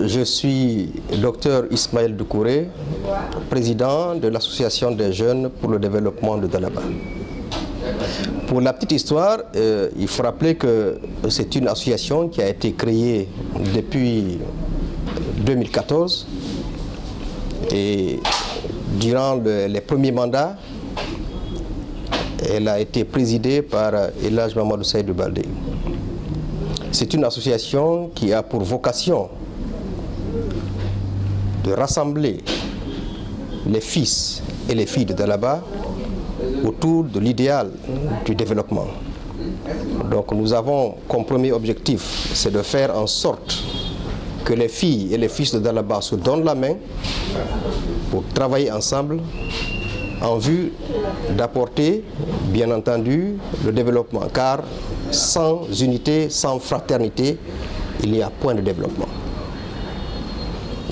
Je suis Dr Ismaël Doucouré, président de l'Association des jeunes pour le développement de Dalaba. Pour la petite histoire, il faut rappeler que c'est une association qui a été créée depuis 2014 et durant les premiers mandats, elle a été présidée par El Hadj Mamadou Seydou Baldé. C'est une association qui a pour vocation de rassembler les fils et les filles de Dalaba autour de l'idéal du développement. Donc nous avons comme premier objectif, c'est de faire en sorte que les filles et les fils de Dalaba se donnent la main pour travailler ensemble en vue d'apporter, bien entendu, le développement. Car sans unité, sans fraternité, il n'y a point de développement.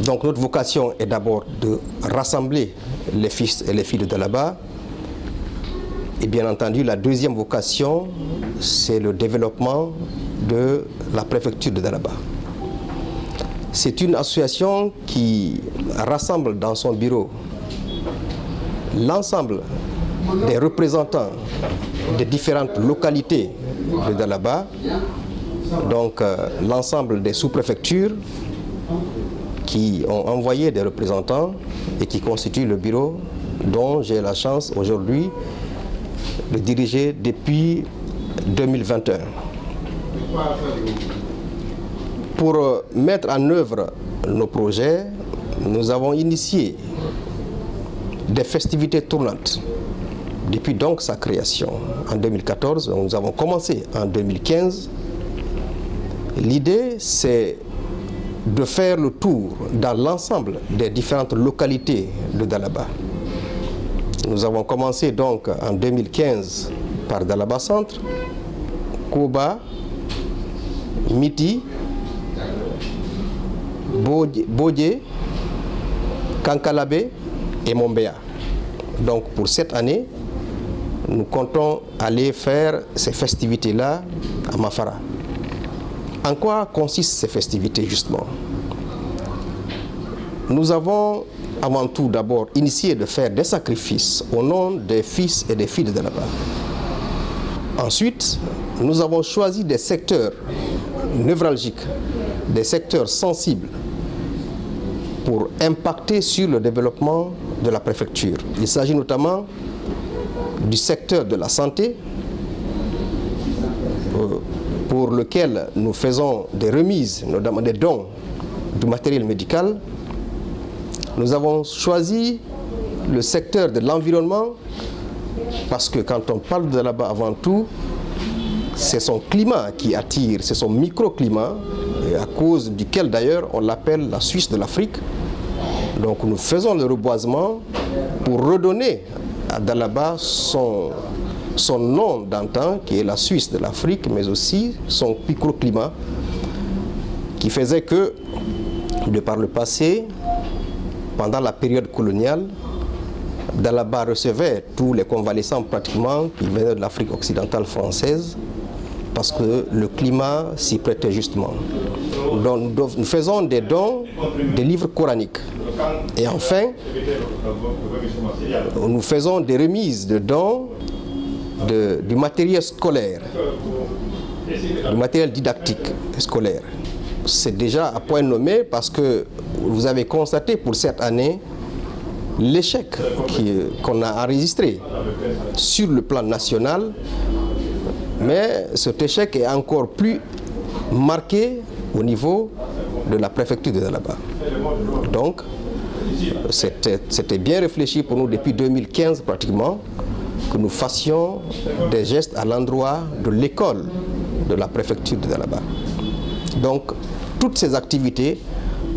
Donc notre vocation est d'abord de rassembler les fils et les filles de Dalaba. Et bien entendu, la deuxième vocation, c'est le développement de la préfecture de Dalaba. C'est une association qui rassemble dans son bureau l'ensemble des représentants des différentes localités de Dalaba, donc l'ensemble des sous-préfectures qui ont envoyé des représentants et qui constituent le bureau dont j'ai la chance aujourd'hui de diriger depuis 2021. Pour mettre en œuvre nos projets, nous avons initié des festivités tournantes depuis donc sa création en 2014. Nous avons commencé en 2015. L'idée, c'est de faire le tour dans l'ensemble des différentes localités de Dalaba. Nous avons commencé donc en 2015 par Dalaba Centre, Koba, Miti, Bodje, Kankalabé et Mombéa. Donc pour cette année, nous comptons aller faire ces festivités-là à Mafara. En quoi consistent ces festivités justement? Nous avons avant tout d'abord initié de faire des sacrifices au nom des fils et des filles de Dalaba. Ensuite, nous avons choisi des secteurs névralgiques, des secteurs sensibles pour impacter sur le développement de la préfecture. Il s'agit notamment du secteur de la santé, pour lequel nous faisons des remises, notamment des dons du matériel médical. Nous avons choisi le secteur de l'environnement parce que quand on parle de là-bas avant tout, c'est son climat qui attire, c'est son microclimat, à cause duquel d'ailleurs on l'appelle la Suisse de l'Afrique. Donc nous faisons le reboisement pour redonner à Dalaba son nom d'antan, qui est la Suisse de l'Afrique, mais aussi son microclimat, qui faisait que, de par le passé, pendant la période coloniale, Dalaba recevait tous les convalescents pratiquement qui venaient de l'Afrique occidentale française, parce que le climat s'y prêtait justement. Donc, nous faisons des dons des livres coraniques. Et enfin, nous faisons des remises de dons du matériel scolaire, du matériel didactique scolaire. C'est déjà à point nommé parce que vous avez constaté pour cette année l'échec qu'on a enregistré sur le plan national, mais cet échec est encore plus marqué au niveau de la préfecture de Dalaba. Donc, c'était bien réfléchi pour nous depuis 2015 pratiquement, que nous fassions des gestes à l'endroit de l'école de la préfecture de Dalaba. Donc, toutes ces activités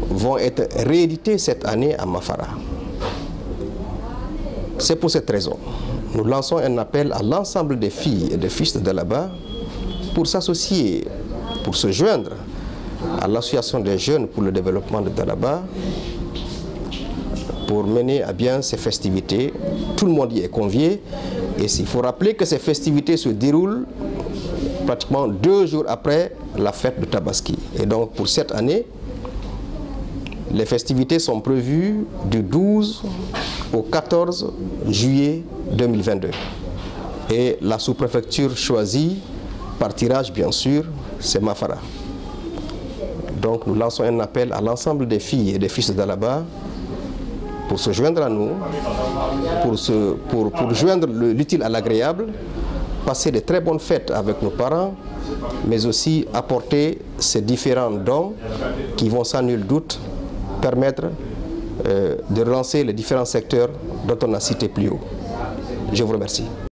vont être rééditées cette année à Mafara. C'est pour cette raison. Nous lançons un appel à l'ensemble des filles et des fils de Dalaba pour s'associer, pour se joindre à l'association des jeunes pour le développement de Dalaba, pour mener à bien ces festivités. Tout le monde y est convié. Et il faut rappeler que ces festivités se déroulent pratiquement 2 jours après la fête de Tabaski. Et donc pour cette année, Les festivités sont prévues du 12 au 14 juillet 2022. Et la sous-préfecture choisie par tirage, bien sûr, c'est Mafara. Donc nous lançons un appel à l'ensemble des filles et des fils d'Alaba pour se joindre à nous, pour joindre l'utile à l'agréable, passer de très bonnes fêtes avec nos parents, mais aussi apporter ces différents dons qui vont sans nul doute permettre de relancer les différents secteurs dont on a cité plus haut. Je vous remercie.